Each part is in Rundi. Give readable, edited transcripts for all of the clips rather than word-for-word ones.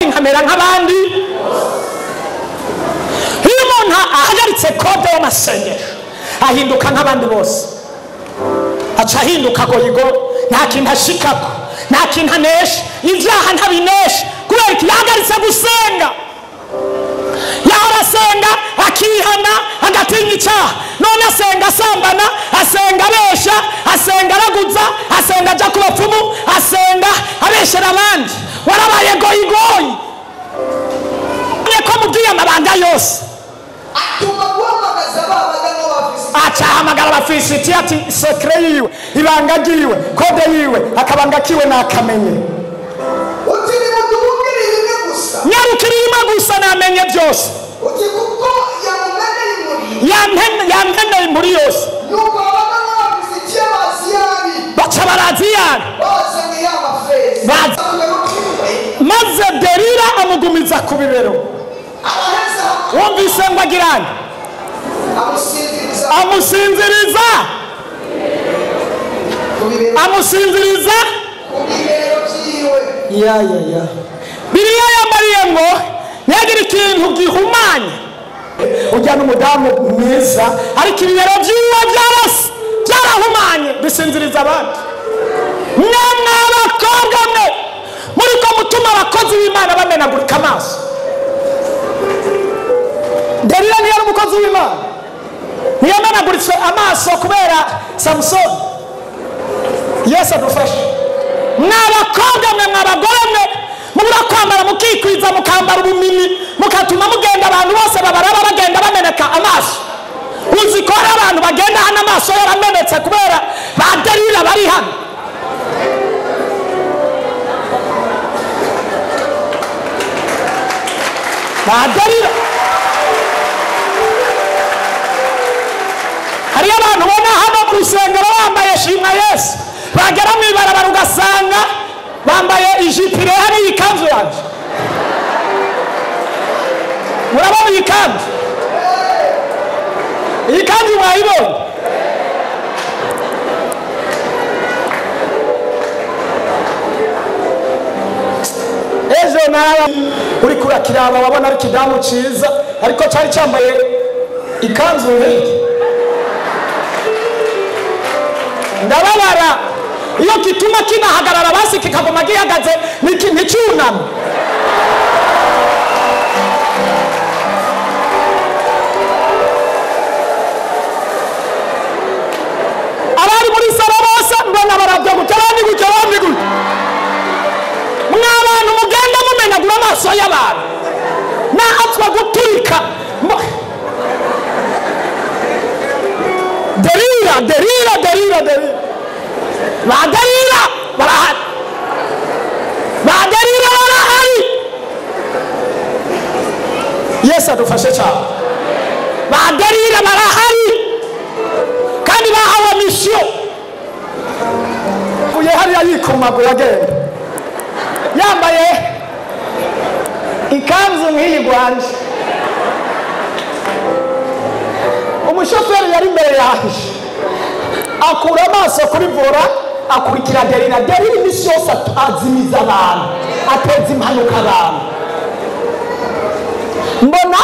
nkamera nk'abandi. Iyo umuntu ahagaritse kode y'amasengesho ahinduka nk'abandi bose, aca ahinduka goyigo, nta kintu ashikako, nta kintu anesha, ibyaha ntabinesha kubera ko yahagaritse gusenga. Yahora asenga akihana agatinya icyaha, none asenga asambana, asenga abesha, asenga araguza, asenga ajya ku bapfumu, asenga abeshera abandi. Warabaye goyigoyi ko mubwiye amabanga yose. Acahamagara abafisiti ati sekre yiwe, ibanga ryiwe, kode yiwe, akabanga kiwe nakamenye. Nyarukiri rimwe gusa namenye byose. Yampeneye muri yose. Baca baraziyana maze Delila amugumiza ku bibero. Wumvise ngo agirane amusinziriza ya Bibiliya yambariye ngo nyagira ikintu gihumanye. Ujyana umudamu mwiza ariko ibibero by'iwe byarahumanye bisinziriza abandi. Mwana abakobwa mwe muri ko mutuma abakozi b'Imana bamenagurika amaso. Delila ni yari umukozi w'Imana, ntiyamenaguritse amaso kubera Samusoni. Yesu adufashe. Mwabakobwa mwe, mwabagore mwe, mubura kwambara mukikwiza mukambara ubumini mukatuma mugenda abantu bose babaraba bagenda bameneka amaso. Uzi ko hari abantu bagenda hano amaso yaramenetse kubera ba Delila bari hano. Ba Delila hari abantu bona hano ku rusengero bambaye shimwa Yesu, bagera mu ibarabara ugasanga bambaye ijipire hari ikanzu yaje. Murabona iyi kanzu mwayibona? Ejo nawe uri kurakiraba wabona ari kidamu cyiza ariko cyari cyambaye ikanzu nk'iyi. Ndababara iyo kituma kinahagarara basi kikagoma gihagaze nticyuname. Abari muri salo bose mbona barabya gutya abandi gutya. Mw'abantu mugenda mumenagura amaso y'abantu nahatswa guturika. Delila ba Delila barahari. Yesu adufashe cyane. Ba Delila barahari kandi bahawe misiyo. Uye hariya yikumagura agenda yambaye ikanzu nk'iyi gwanje. Umushoferi yari imbere yahishe akura amaso kuri vora akurikira Delila. Delila imisi yose azimiza abantu, ateza impanuka abantu. Mbona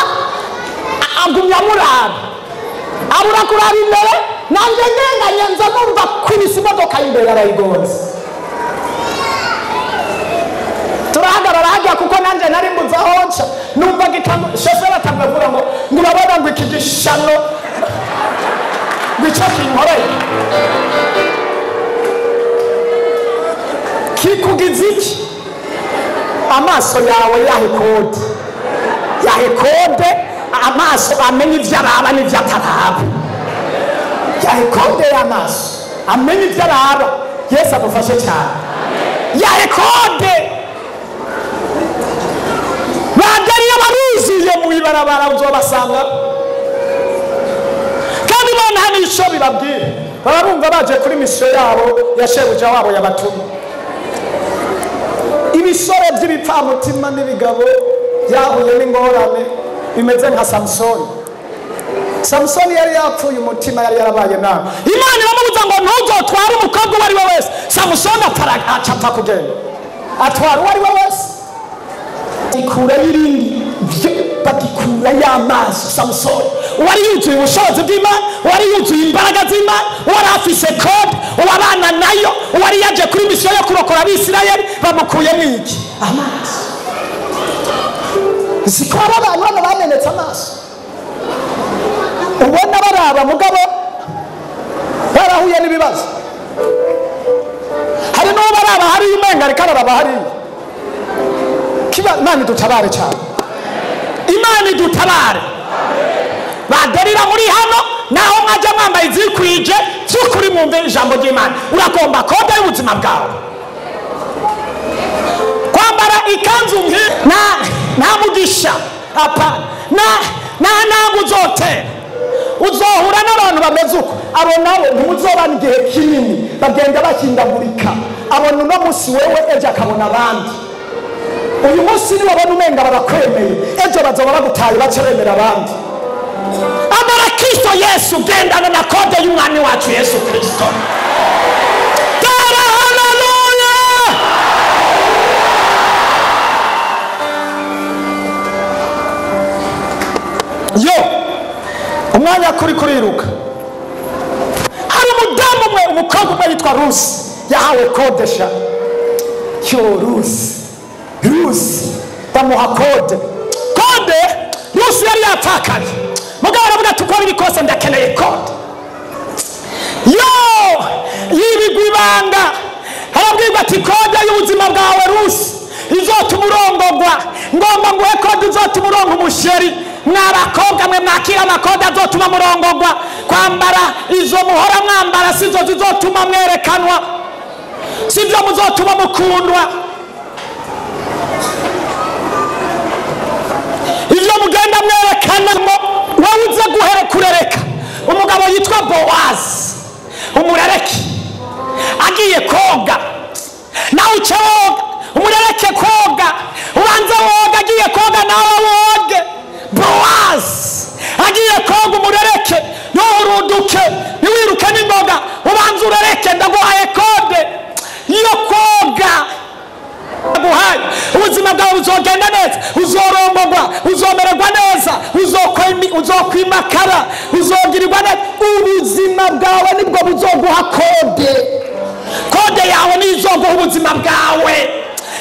agumya muraba abura kuraba imbere, nanjye ngenganye nza numva kwibisa imodoka y'imbere arayigonze. Turahagarara hajya kuko nanjye nari mbuza honca numva shoferi atambavuga ngo urabona ngo iki gishano bica kinkoreye kikugize iki? Amaso yawe yahe kode amaso amenye ibyo araba n'ibyo ataraba. Yahe kode y'amaso amenye ibyo araba. Yesu adufashe cyane. Yahe kode. Bagariye baruzuye mu ibarabara uzobasanga kandi bona hano icyo bibabwira barumva baje kuri misiyo yabo ya shebuja wabo yabatumye. Ibisore by'ibipfamutima n'ibigabo byahuye n'ingorane bimeze nka Samusoni yari yapfuye umutima, yari yarabaye nabi. Imana iramubuza ngo ntuzotware umukobwa uwo ari we wese. Samusoni apfa kugenda atwara uwo ari we wese. ikura y'irindi bagikura y'amaso. Samusoni wari yuzuye ubushobozi bw'Imana, wari yuzuye imbaraga z'Imana, wari afise kode, uwabana nayo, wari yaje kuri misiyo yo kurokora Abisirayeli, bamukuyemo iki? Amaso. Siko abantu hano bamenetse amaso, ubona baraba mugabo barahuye n'ibibazo. Hari n'uwo baraba hari umenga ariko araraba hari kiba. Imana idutabare cyane, Imana idutabare. Baderira muri hano naho mwaje mwambaye izikwije by'ukuri mwumve ijambo ry'Imana. Uragomba kode y'ubuzima bwawe, kwambara ikanzu nta mugisha apa ntabwo uzotera. Uzohura n'abantu bameze uko, abo nabo ntimuzobana igihe kinini bagenda bakindagurika. Abona uno munsi wewe, ejo akabona abandi. Uyu munsi ni wabona umenga barakwemeye, ejo bazoba bagutaye baceremera abandi. Amara Kristo Yesu, gendana na kode y'umwami wacu Yesu Kristo. Haleluya! Yo umwanya kuri kuriruka, hari umudamu umwe, umukobwa umwe yitwa Rusi, yahawe kode sha. Rusi bamuha kode. Rusi yari yapfakaye, mugabo aravuga ati uko biri kose ndakeneye kode. Yibigwa ibanga, arabwirwa ati kode y'ubuzima bwawe Rusi izotuma urongogwa, ngomba nguhe kode izotuma uronga umusheri. Mwabakobwa mwe mwakira amakode azotuma murongogwa, kwambara izo muhora mwambara sizo zizotuma mwerekanwa, sibyo muzotuma mukundwa. Ivyo mugenda mwerekanamo, wowe uze guhere kurereka. Umugabo yitwa Bowazi, umurereki, agiye koga nawe uce woga, umurereke koga, ubanza woga, agiye koga nawe woge. Bowazi agiye koga, umurereke, nturuduke, ntiwiruke n'ingoga, ubanza urereke. Ndaguhaye kode yo koga, ndaguhaye. Ubuzima bwawe buzogenda neza, uzorongogwa, uzomererwa neza, uzokwimakara, uzogirirwa neza. Ubuzima bwawe nibwo buzoguha kode. Kode yawe nizoguha ubuzima bwawe,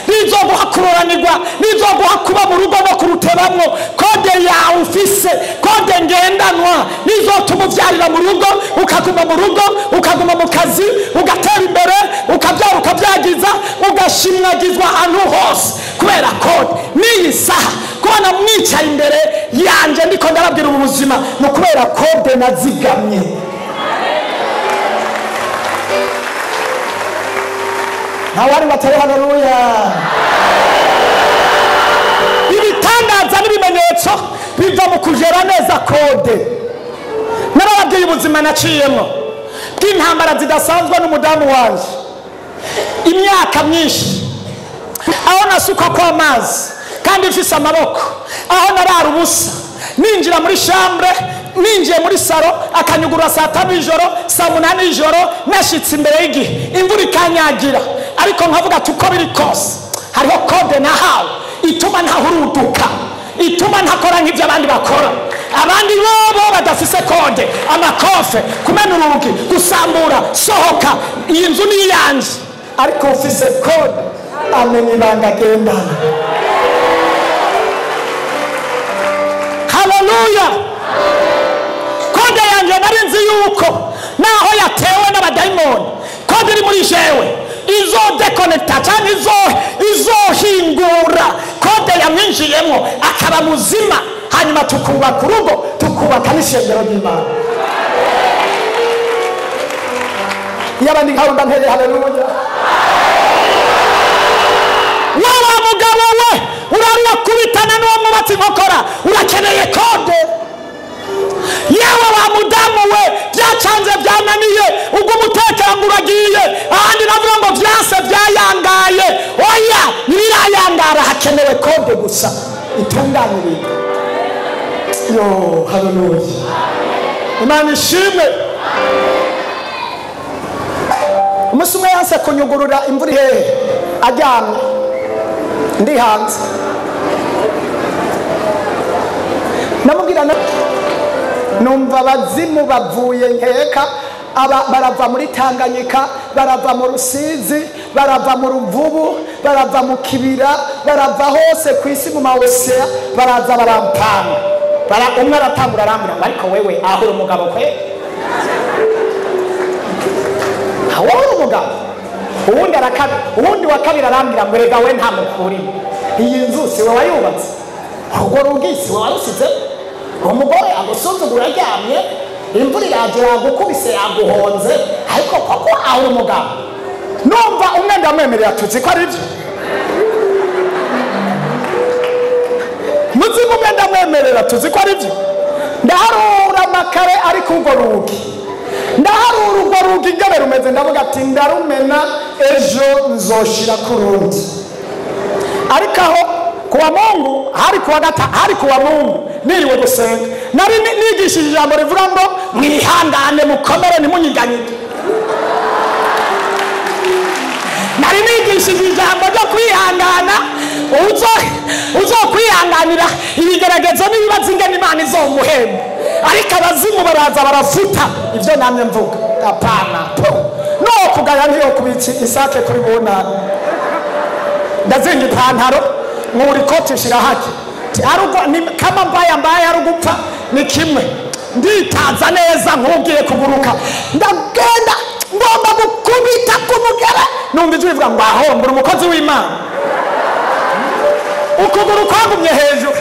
nizoguha kuroranirwa, nizoguha kuba mu rugo no kurutebamwo. Kode yawe ufise, kode ngendanwa, nizotuma uvyarira mu rugo, ukaguma mu rugo, ukaguma mu kazi, ugatera imbere, ukabyara ukabyagiza, ugashimwagizwa ahantu hose kubera kode. N'iyi saha kubona mwicaye imbere yanje ndiko ndababwira ubu buzima, no kubera kode nazigamye. Nawari batari haleluya. Ibitangaza n'ibimenyetso biva mu kujera neza kode. Narababwiye ubuzima naciyemo bw'intambara zidasanzwe n'umudamu wanje, imyaka myinshi, aho nasuka kwa mazi kandi mfise amaboko, aho narara ubusa, ninjira muri chambre, ninjiye muri saro akanyugura saa 5 ijoro, saa 8 ijoro, nashitse imbere y'igihe imvura ikanyagira. Ariko nkavuga ati uko biri kose hariho kode nahawe ituma ntahuruduka, ituma ntakora nk'ibyo abandi bakora. Abandi bobo badafise kode, amakofe, kumena urugi, gusambura, sohoka, iyi nzu ni yanje. Ariko ufise kode amenya ibanga agendana. Haleluya! Kode yanjye nari nzi yuko naho yatewe n'abadayimoni, kode iri muri jewe izo dekonekta cyangwa izohingura. Kode yamwinjiyemo akaba muzima, hanyuma tukubaka urugo, tukubaka n'ishengero ry'Imana. Yabandi nkabunda mpere haleluya. Wowe mugabo we urarira kubitana n'uwo mubatsi nkokora, urakeneye kode. Yewe wa mudamu we byacanze byananiye, ubwo umutekano uragiye, ahandi navuga ngo byase byayangaye. Oya, nirayangara, hakenewe kode gusa itunganirira. Yo haleluya, Imana ishimwe. Umunsi umwe yanse kunyugurura, imvura ihehe, ajyamye ndi hanze, numva abazimu bavuye nkeka barava muri Tanganyika, barava mu Rusizi, barava mu Ruvubu, barava mu Kibira, barava hose ku isi mu mawesea, baraza barampanga. Umwe aratangura arambira ngo ariko wewe aho uri umugabo kwe? Aho uri umugabo? Uwundi wa kabiri arambira ngo rega we nta mukuri. Iyi nzu si wowe wayubatse, urwo rugi si wowe warusize, umugore agusuzugura aryamye, imvura iraje yagukubise yaguhonze, ariko koko aho uri umugabo. Numva umwe ndamwemerera tuzi ko ari byo. Muzimu umwe ndamwemerera tuzi ko ari byo. Ndaharura amakare ari ku urwo rugi, ndaharura urwo rugi ingene rumeze, ndavuga ati ndarumena ejo nzoshira ku rundi. Ariko aho kuwa Mungu hari kuwa Mungu niriwe gusenga, nari nigishije ijambo rivuga ngo mwihangane mukomere ntimunyiganyike. Nari nigishije ijambo ryo kwihangana, uzokwihanganira ibigeragezo n'ibibazo ingene Imana izomuhemba. Ariko abazimu baraza barafuta ibyo namye mvuga. Apana no kugaya niyo kubiki isake kuri bunana. Ndazinga ipantaro muri koti shirahaki kama mbaye arugupfa ni kimwe, nditaza neza nkugiye kuguruka, ndagenda ngomba gukubita kumugera, numva ijwi rivuga ngo aho mbura umukozi w'Imana. Ukuguru kwagumye hejuru,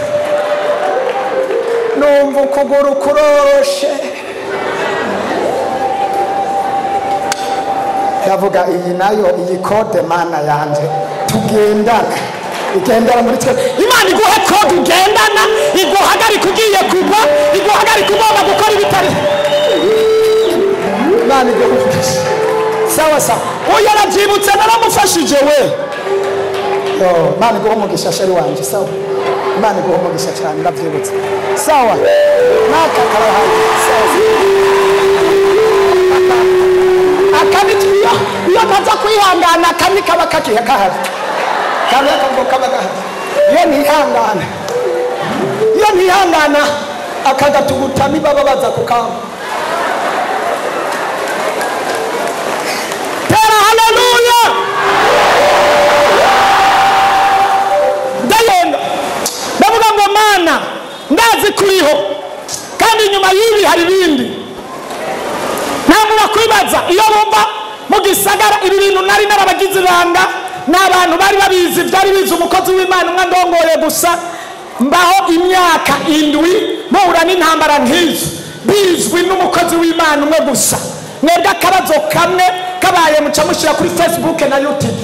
numva ukuguru kuroshe. Yavuga iyi nayo iyi kode Mana yanje tugendana, igendera muri twe. Imana iguhe kode ugendana, iguhagarika ugiye kugwa, iguhagarika ugomba gukora ibitari. Imana iguhe umugisha. Sawa sawa, uyu arabyibutse naramufashije we. Imana iguhe umugisha sheri wanje. Sawa, Imana iguhe umugisha cyane, ndabyibutse. Sawa, naka karahaye. Akabiti iyo ntaza kwihangana akani kaba kakiye kahari, kandi akambo kaba gahari. Iyo ntihangana akagatuguta nibaba baza kukamba. Tera haleluya. Ndavuga ngo Mana ndazi kuriho, kandi inyuma y'ibi hari ibindi. Namura kwibaza iyo bumva mu gisagara ibi bintu nari narabagize ibanga, n'abantu bari babizi, byari bizi umukozi w'Imana umwe ndongoye gusa, mbaho imyaka 7 muhura n'intambara nk'izo, bizwi n'umukozi w'Imana umwe gusa. Mwebwe akabazo kamwe kabaye muca mushyira kuri Facebook na YouTube,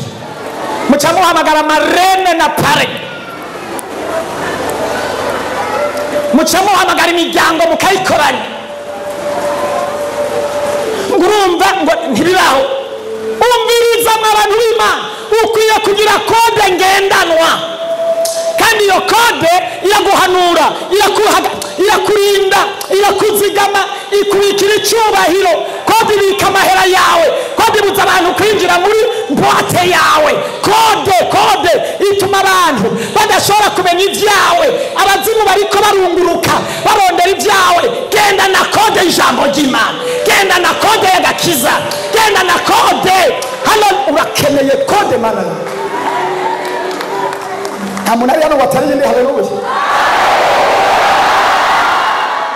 muca muhamagara marene na pare, muca muhamagara imiryango mukayikoranya. Urumva ngo ntibibaho. Umviriza abantu b'Imana, ukwiye kugira kode ngendanwa, kandi iyo kode iraguhanura, irakurinda, irakuzigama, ikubikira icyubahiro. Kode ibika amahera yawe, kode ibuza abantu kwinjira muri boite yawe. Kode ituma abantu badashobora kumenya ibyawe. Abazimu bariko barunguruka barondera ibyawe. Genda na kode y'ijambo ry'Imana, genda na kode y'agakiza, genda na kode. Hano urakeneye kode Mana. Ntamuntu ari hano watari yindi. Haleluya.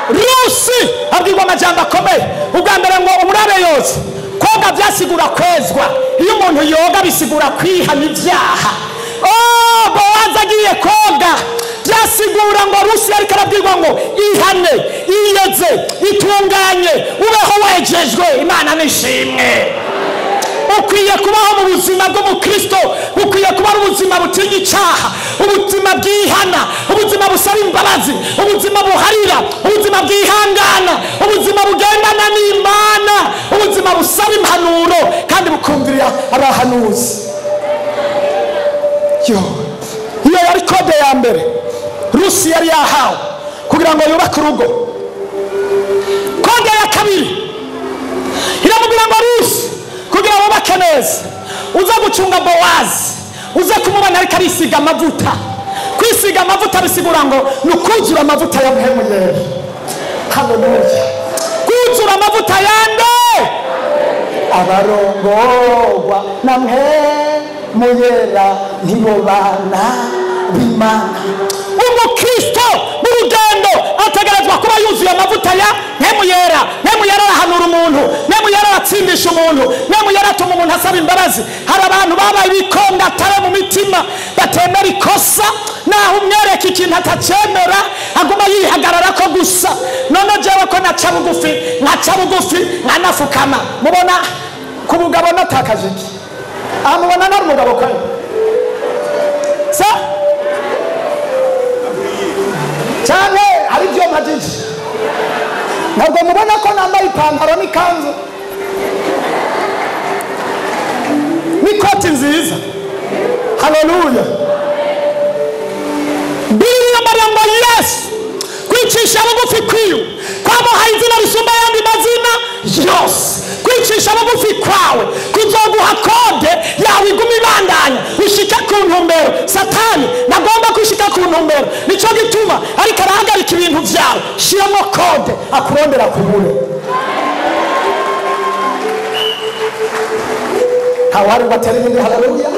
Rusi abwirwa amajambo akomeye. Ubwa mbere ngo umurabe yose koga byasigura kwezwa. Iyo umuntu yoga bisigura kwihana ibyaha. Bowazi agiye koga byasigura ngo Rusi ariko arabwirwa ngo ihane, iyeze, itunganye, ubeho wejejwe. Imana nishimwe. Ukwiye kubaho mu buzima bw'umukristo, ukwiye kuba ubuzima butinya icyaha, ubuzima bwihana, ubuzima busaba imbabazi, ubuzima buharira, ubuzima bwihangana, ubuzima bugendana n'Imana, ubuzima busaba impanuro kandi bukumvirira abahanuzi. Iyo yari kode ya mbere Rusi yari yahawe kugira ngo yubake urugo. Kode ya kabiri iramubwira ngo Rusi, kugira ngo wubake neza uza gucunga Bowazi, uza kumubona ariko arisiga amavuta. Kwisiga amavuta bisigura ngo nukuzura amavuta ya muhemu yera. haleluya. Kuzura amavuta yande abarongorwa na mpemu yera nibo bana b'Imana. Umukristo mu rugendo ategerezwa kuba yuzuye amavuta ya mpemu yera. Mpemu yera arahanura umuntu, mpemu yera aratsindisha umuntu, mpemu yera atuma umuntu asaba imbabazi. Hari abantu babaye ibikondatare mu mitima batemera ikosa, naho umwereka ikintu atacemera aguma yihagarara ko gusa. None jewe ko naca bugufi nkanafukama, mubona ku mugabo natakaje iki? Mubona nari umugabo kare sa cyane hari byo majiji. Ntabwo mubona ko nambaye ipantaro n'ikanzu n'ikoti nziza. Haleluya. Biblia maramba Yesu kwicisha bugufi kwiyo kwamuhaye izina risumba yandi mazina yose. Kwicisha bugufi kwawe kuzoguha kode yawe iguma ibandanya ushika ku ntumbero. Satani nagomba kushika ku ntumbero, nico gituma ariko arahagarika ibintu vyawe. Shiramo kode akurondera kubure. Hawari bateri ndi. Haleluya.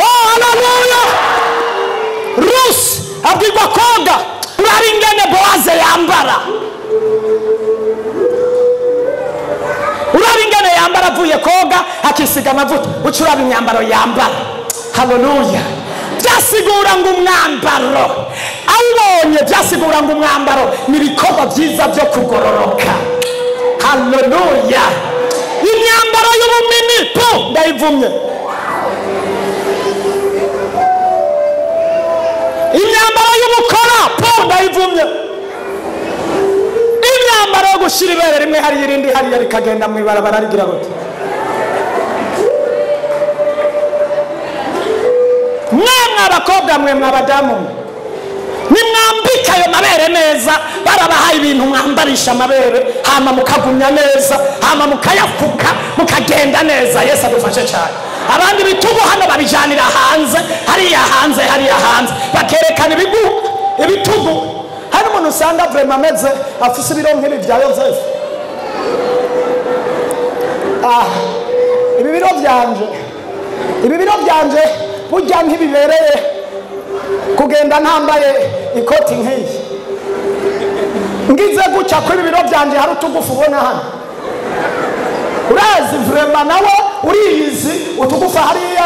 Oh haleluya. Rusi abwirwa koga urari ingene Boaze yambara. Urari ingene yambara avuye koga akisiga amavuta. Ucuraba imyambaro yambara. Haleluya. Byasigura ngo umwambaro awubonye, byasigura ngo umwambaro ni ibikorwa byiza byo kugororoka. Haleluya. Imyambaro y'ubumini po ndayivumye. Imyambaro y'ubukora po ndayivumye. Imyambaro yo gushira ibere rimwe hari irindi hari rikagenda mu ibarabara rigira gute. Mwana abakobwa mwe mwabadamu nimwambika ayo mabere neza, barabahaye ibintu mwambarisha amabere hama mukagumya neza, hama mukayafuka mukagenda neza. Yesu adufashe cyane. Abandi bitugu hano babijanira hanze, hariya hanze bakerekana ibitugu. Hari umuntu usanga vraiment ameze afise ibiro nk'ibi bya Yozefu. Ibi biro byanje burya ntibibereye kugenda ntambaye ikoti nk'iyi. Ngize guca ko ibi biro byanje hari utugufu ubona hano. Urazi vraiment nawe uriyizi utugufu hariya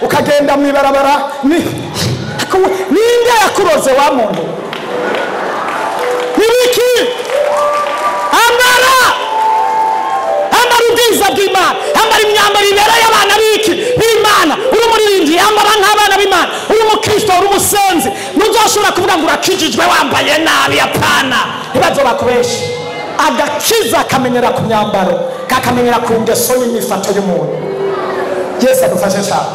ukagenda mu ibarabara. Ninde yakuroze wa muntu? Nibiki? Ambara ubwiza bw'Imana, ambara imyambaro ibereye abana b'Imana. Uri umuririmbyi ambara nk'abana b'Imana. Uri umukristo, uri umusenzi, ntuzoshobora kuvuga ngo urakijijwe wambaye nabi. Apana, ntibazobakubeshe. Agakiza kamenyera ku myambaro, kakamenyera ku ngeso n'imifato y'umuntu. Yesu adufashe cyane.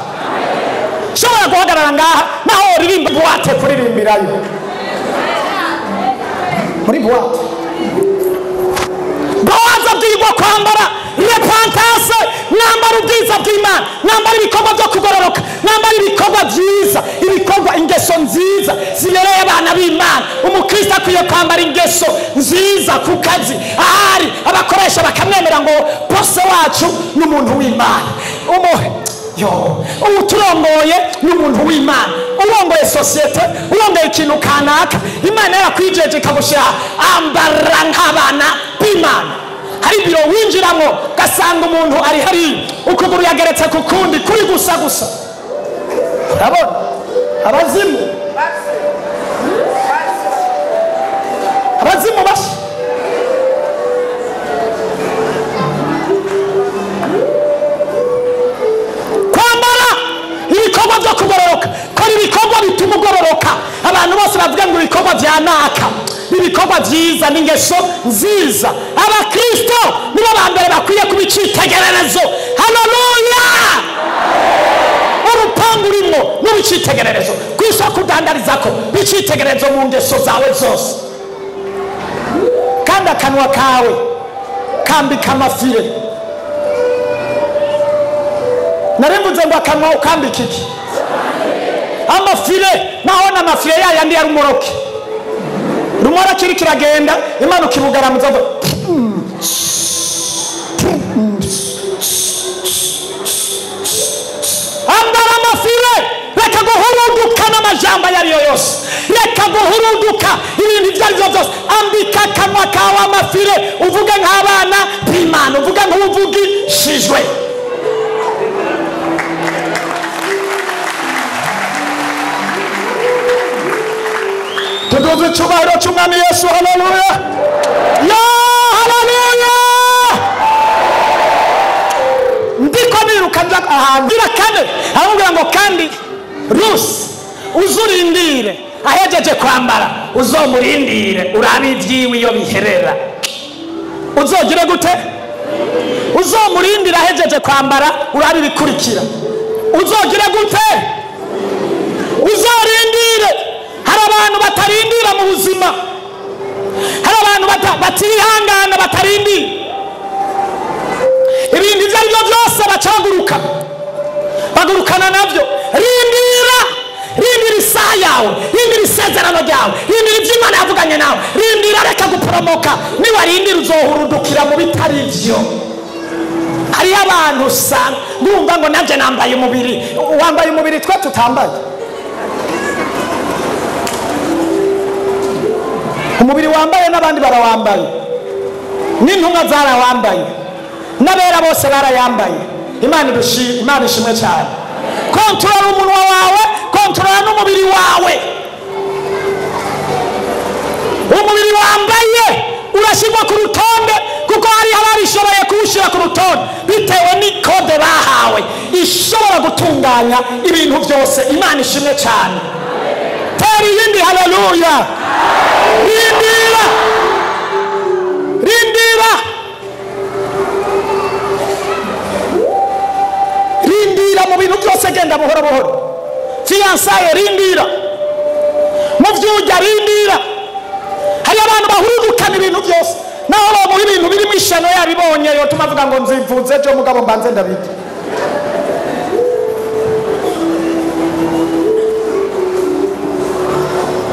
Shobora guhagarara ngaha naho uririmba buwate kuririmbirayo muri buwate. Boaze abwirwa kwambara repentance, mwambara ubwiza bw'Imana, mwambara ibikorwa byo kugororoka, mwambara ibikorwa byiza, ibikorwa ingeso nziza zibereye abana b'Imana. Umukristo akwiye kwambara ingeso nziza ku kazi, ahari abakoresha bakamwemera ngo bose wacu n'umuntu w'Imana. Uturongoye n'umuntu w'Imana, urongoye societe, urongoye ikintu kanaka, Imana yakwijeje ikagushira ambara nk'abana b'Imana. Hari biro winjiramo gasanga umuntu ari hari ukuguru yageretse ku kundi kuri gusa. Urabona abazimu basi kwambara ibikorwa byo kugororoka. Kora ibikorwa bituma ugororoka. Abantu bose bavuga ngo ibikorwa bya naka ibikorwa byiza n'ingeso nziza. Abakristo nibo bambere bakwiye kubicitegererezo. Haleluya. Urupangu urimo n'ibicitegererezo, kwisoko udandarizako bicitegererezo mu ngeso zawe zose. Kandi akanwa kawe kambika amafire. Narembuze ngo akanwa ukambika iki? Amafire. Nahona amafire yayandi yari umuroke. rumora kiri kiragenda Imana ukibugara muzazo ambara amafire reka guhuruduka n'amajambo yariyo yose reka guhuruduka ibintu ibyo aribyo byose ambika akanwa kawe amafire uvuge nk'abana b'Imana uvuge nk'uvugishijwe tuduze icyubahiro cy'umwami Yesu haleluya ya haleluya ndiko niruka ngira kane aramubwira ngo kandi Rusi uzurindire ahejeje kwambara uzomurindire urabe ibyiwe iyo biherera uzogire gute uzomurindire ahejeje kwambara urabe ibikurikira uzogire gute uzorindire hari abantu batarindira mu buzima hari abantu batihangana batarindira ibintu ibyo aribyo byose bacaguruka bagurukana nabyo rindira isaha yawe rindira isezerano ryawe rindira ibyo Imana yavuganye nawe rindira reka guporomoka niwarindira uzohurudukira mu bitari byo hari abantu usanga ngumva ngo nabyo nambaye umubiri wambaye umubiri twe tutambaye umubiri wambaye n'abandi barawambaye n'intumwa zarawambaye n'abera bose barayambaye Imana ishimwe cyane kontrola umunwa wawe kontrola n'umubiri wawe umubiri wambaye urashyirwa ku rutonde kuko hari ababishoboye kuwushyira ku rutonde bitewe n'ikode bahawe ishobora gutunganya ibintu byose Imana ishimwe cyane teri yindi haleluya rindira mu bintu byose genda buhoro buhoro fiyansaye rindira mu byujya rindira hari abantu bahurudukana ibintu byose naho bamuha ibintu birimo ishano yabibonye yo tumavuga ngo nzivuze ejo mugabo mbanze ndabita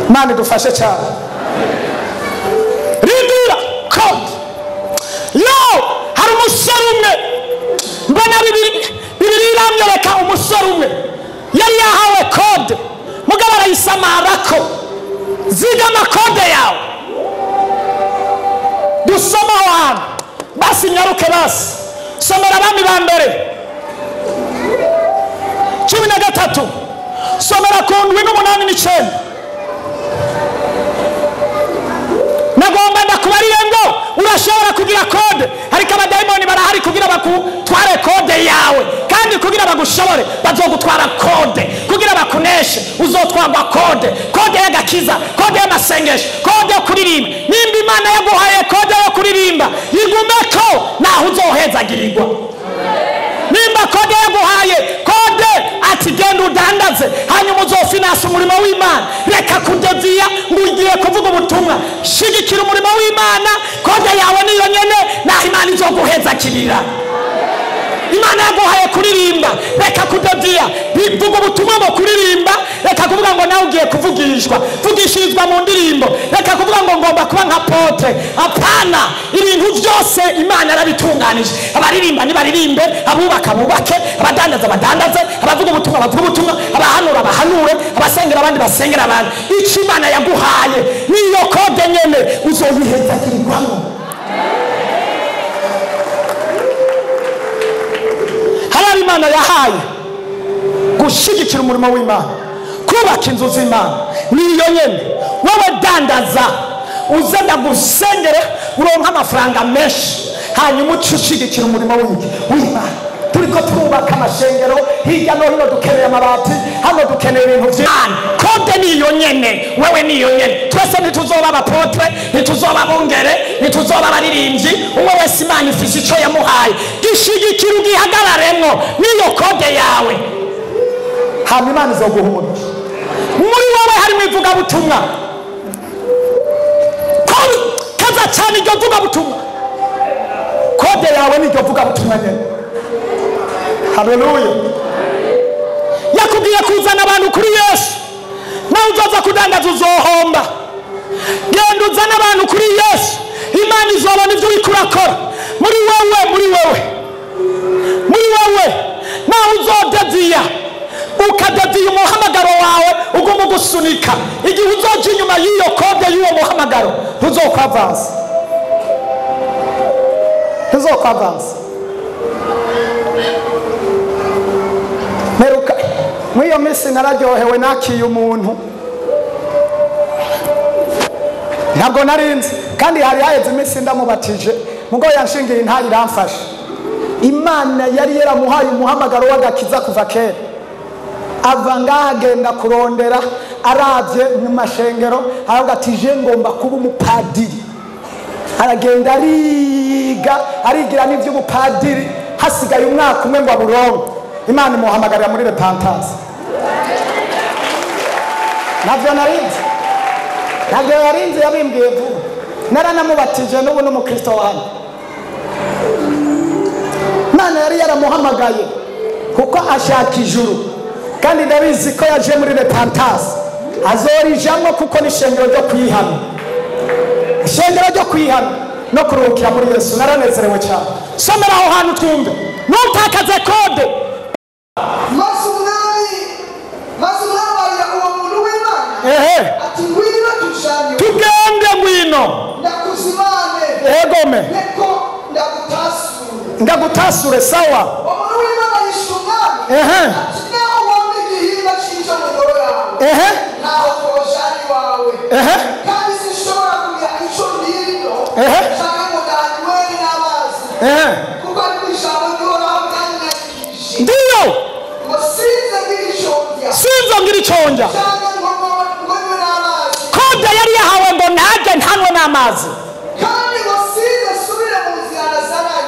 Imana idufashe cyane rindira kode yo hari umusore umwe mbona bibiri iramwereka umusore umwe yari yahawe kode mugabo arayisamarako ziga amakode yawe dusoma ahantu basi nyaruke basi somera abami ba mbere 13 somera ku ndwi n'umunani n'icenda nagomba ndakubarire ngo urashobora kugira kode ariko abadayimoni barahari kugira bakutware kode yawe kandi kugira bagushobore bazogutwara kode kugira bakuneshe uzotwarwa kode y'agakiza kode y'amasengesho kode yo kuririmba nimba Imana yaguhaye kode yo kuririmba yigumeko naho uzohezagirirwa nimba kode yaguhaye kode ati genda udandaze hanyuma uzofinansa umurimo w'Imana reka kudeviya ngo ugiye kuvuga ubutumwa shigikira umurimo w'Imana kode yawe niyo nyene naho Imana izoguhezakirira Imana yaguhaye kuririmba reka kudeviya bivuga ubutumwa mu kuririmba reka kuvuga ngo nawe ugiye kuvugishwa vugishirizwa mu ndirimbo reka kuvuga ngo ngomba kuba nka potre apana ibintu byose Imana yarabitunganije abaririmba nibaririmbe abubaka bubake abadandaza badandaze abavuga ubutumwa bavuga ubutumwa abahanura bahanure abasengera abandi basengera abandi icyo Imana yaguhaye niyo kode nyene uzoyihezagirirwamo hari Imana yahaye gushigikira umurimo w'Imana kubaka inzu z'Imana niyo nyene wowe dandaza uzenda gusengera uronka amafaranga menshi hanyuma ushigikira umurimo w'Imana turiko turubaka amashengero hirya no hino dukeneye amabati hano dukeneye ibintu by'Imana kode niyo nyene wewe niyo nyene twese ntituzoba abapotre ntituzoba bongere ntituzoba abaririmbyi umwe wese Imana ifise ico yamuhaye gishigikira ugihagararemwo niyo kode yawe hanyuma Imana izoguha umugisha muri wowe harimo ivugabutumwa kaza cyane iryo vugabutumwa kode yawe ni iryo vugabutumwa nyene haleluya yakubwiye kuzana abantu kuri Yesu nawe uzoza kudandaza uzohomba genda uzane abantu kuri Yesu. Imana izobona ibyo uriko urakora muri wewe nawe uzodediya ukadediya umuhamagaro wawe ugomba gusunika. Igihe uzoja inyuma y'iyo kode y'uwo muhamagaro ntuzokwavansa. Meruka mwiyo minsi nararyohewe nakiye umuntu ntabwo narinzi kandi hari haheze iminsi ndamubatije mugo yanshingiye intayi iramfasha. Imana yari yaramuhaye umuhamagaro w'agakiza kuva kera, ava ngaha agenda kurondera aravye mu mashengero aravuga ati je ngomba kuba umupadiri. Aragenda arigira n'ivy'ubupadiri, hasigaye umwaka umwe ngo aburonke. Imana imuhamagarira muri repentance. Navyo narinzi yabimbwiye vuba. Naranamubatije n'ubu n'umukristo wanjye. Imana yari yaramuhamagaye kuko ashaka ijuru, kandi ndabizi ko yaje muri repentance. Azorijamwo kuko ni ishengero ryo kwihana, ishengero ryo kwihana no kuruhukira muri Yesu. Naranezerewe cyane. Somera aho hantu twumve, ntutakaze kode. Ati ngwino tushanye tugende ngwino ndakuzimane egome neko ndagutasure sawa umuntu w'Imana yishungane ati naho wamwe igihimba cy'icyo mugoro yawe naho koshani wawe kandi sinshobora kumenya icyo ndino cyangwa ngo ndanywe n'amazi kuko ari kwishamba ry'Uhoraho kandi nayigisha ndiyo ngo sinzo ngira icyonja kode yari yahawe ngo ntajye ntanwe n'amazi,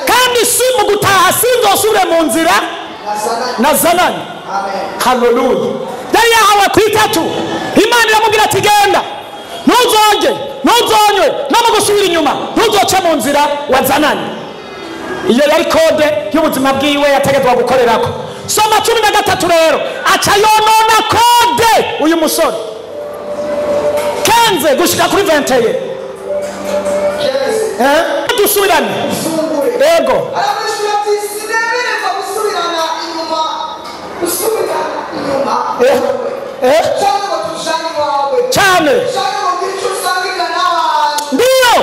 kandi si mu gutaha sinzosubire mu nzira nazananye. Haleluya. Yari yahawe ku itatu. Imana iramubwira ati genda ntuzonywe no mu gusubira inyuma ntuzoce mu nzira wazananye. Iyo yari kode y'ubuzima bwiwe yategetswe gukorerako. Soma 13 rero aca yonona kode uyu musore kenze gushika kuri 21. Dusubirane ego cyane ndiyo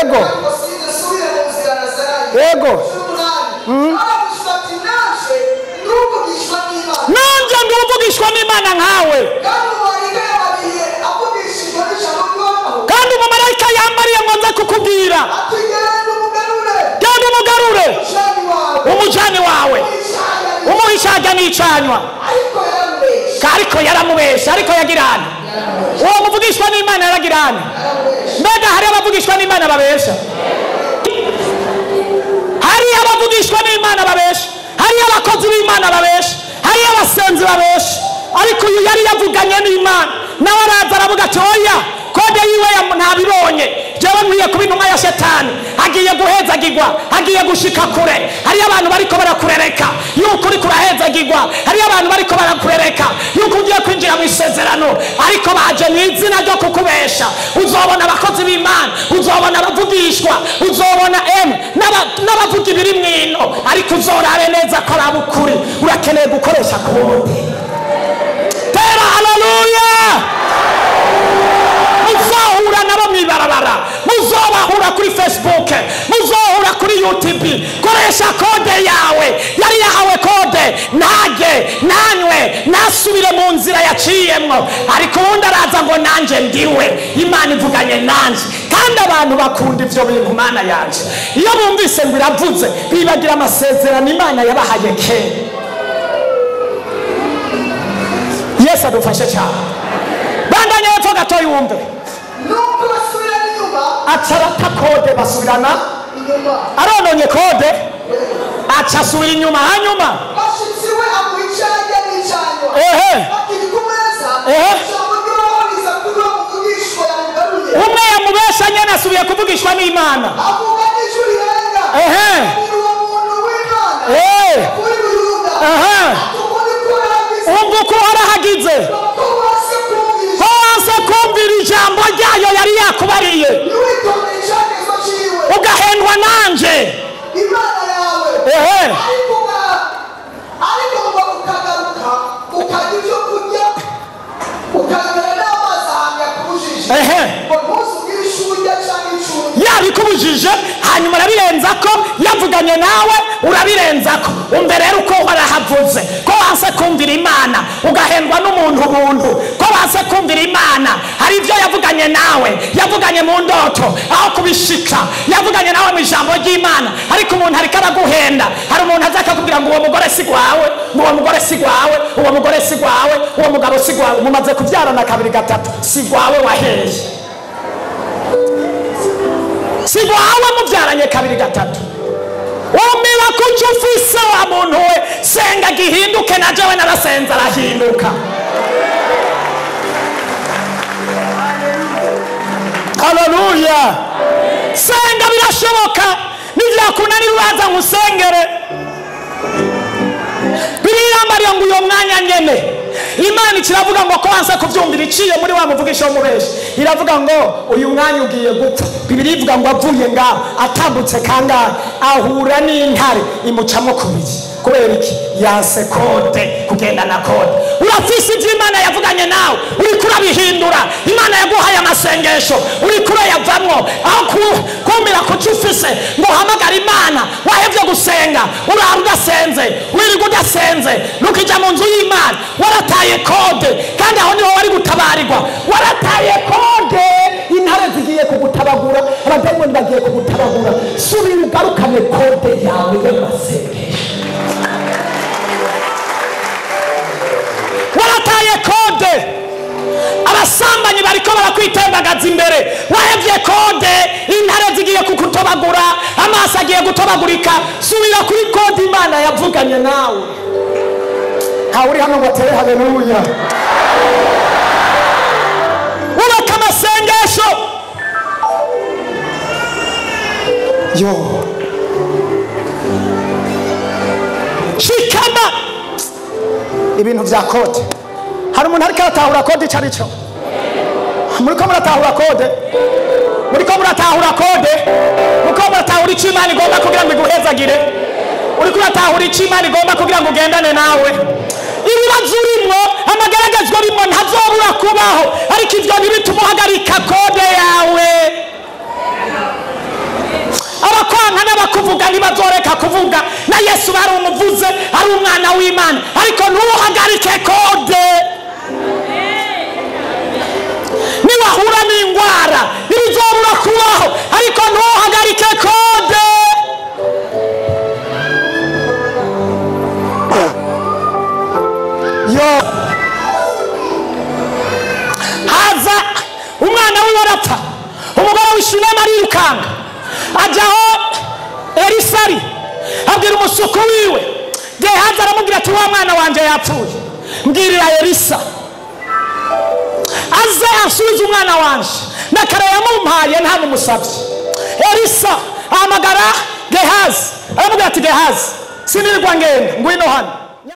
ego nanje nduvugishwa n'Imana nkawe, kandi umumarayika yambariye ngo nze kukubwira genda umugarure umujane wawe umuhishaga n'icanywa. Ariko yaramubesha, ariko yagirana uwo muvugishwa n'Imana yaragirana. Mbega hari abavugishwa n'Imana babesha? Hari abavugishwa n'Imana babesha, hari abakozi b'Imana babesha, hari abasenzi babesha. Ariko uyu yari yavuganye n'Imana, nawe araza aravuga ati oya kode yiwe ntabibonye, jewe nkwiye kuba intumwa ya Shetani. Agiye guhezagirwa, agiye gushika kure. Hari abantu bariko barakurereka yuko uri kurahezagirwa, hari abantu bariko barakurereka yuko ugiye kwinjira mu isezerano, ariko baje mu izina ryo kukubesha. Uzobona abakozi b'Imana, uzobona abavugishwa, uzobona n'abavuga ibiri mwino, ariko uzorabe neza ko ari abukuri. Urakeneye gukoresha kode. Tera haleluya. Muzohura nabo mwibarabara, muzobahura kuri Facebook, muzohura kuri YouTube. Koresha kode yawe. Yari yahawe kode nanywe nasubire mu nzira yaciyemwo, ariko ubundi araza ngo nanje ndiwe. Imana ivuganye nanje, kandi abantu bakunda ivyo bintu Mana yanje. Iyo bumvise ngo iravuze bibagira amasezerano Imana yabahaye kera. Yesu adufashe cyane. Bandanye hepfo gato yumve. Nuko basubira inyuma acarata kode basubirana inyuma. Arononye kode acasubira inyuma, hanyuma bashitsiwe amwicaje n'icyanyo. Akikumeza cyamugironiza kuba muvugishwa yamugaruye. Umwe yamubesha nyene asubiye kuvugishwa n'Imana. Avuga n'ijuri renga. Uwo muntu w'Imana. ko yavuganye nawe urabirenzako. Umve rero uko warahavuze ko wanse kumvira Imana ugahendwa n'umuntu buntu, ko wanse kumvira Imana hari ibyo yavuganye nawe, yavuganye mu ndoto aho kubishika, yavuganye nawe mu ijambo ry'Imana, ariko umuntu ariko araguhenda. Hari umuntu azaka kugira ngo uwo mugore si gwawe, uwo mugore si gwawe, uwo mugore si gwawe, uwo mugabo si gwawe, mumaze kubyarana kabiri gatatu, si gwawe waheye, si gwawe mubyaranye kabiri gatatu. Umira kucyo ufise wa muntu we, senga gihinduke, na jewe narasenza arahinduka. Haleluya. Senga birashoboka, nivyakunanira uraza nkusengere. Biriyambariye ngo uyo mwanya nyene Imana ikiravuga ngo ko wanse kuvyumvira iciye muri wa muvugisha w'umubeshi, iravuga ngo uyu mwanya ugiye gupfa. Bibiri ivuga ngo avuye ngaho atambutse kangahe ahura n'intare imucamo kubiri. Kubera iki? Yanse kode, kugenda na kode. Urafise ivyo Imana yavuganye nawe uriko urabihindura. Imana yaguhaye amasengesho uriko urayavamwo, aho kumira kucyo ufise ngo hamagara Imana. Wahevye gusenga urara udasenze, wirirwa udasenze, nukija mu nzu y'Imana warataye kode, kandi aho niho wari gutabarirwa. Warataye kode, intare zigiye kugutabagura, abadayimoni bagiye kugutabagura. Subira ugarukane kode yawe y'amasengesho. Warataye kode, abasambanyi bariko barakwitembagaza imbere. Wahevye kode, intare zigiye kukutobagura, amaso agiye gutobagurika. Subira kuri kode Imana yavuganye nawe. Uri hano ngo atere haleluya. Ubaka amasengesho. Yo shikama ibintu vya kode. Hari umuntu ariko aratahura kode icyo aricyo? Muriko muratahura kode? Muriko muratahura kode? Muriko muratahura icyo Imana igomba kugira ngo iguhezagire? Uriko uratahura icyo Imana igomba kugira ngo ugendane nawe? Ibibazo urimo, amagaragazwa urimo ntazobura kubaho, ariko ivyo ntibituma uhagarika kode yawe. Abakwanka n'abakuvuga ntibazoreka kuvuga. Na Yesu bari umuvuze, ari umwana w'Imana, ariko ntuhagarike kode. Niwahura n'ingwara ntibizobura kubaho, ariko ntuhagarike kode. Haza umwana w'Ibarapfa, umugore w'Ishunemu arirukanga ajaho Elisari, abwira umusuku wiwe. Gehazi aramubwira ati wa mwana wanje yapfuye, mbwirira Elisa aze asubize umwana wanje, nakara yamumpaye nta n'umusavye. Elisa ahamagara Gehazi aramubwira ati Gehazi, sinirwa ngenda, ngwino hano.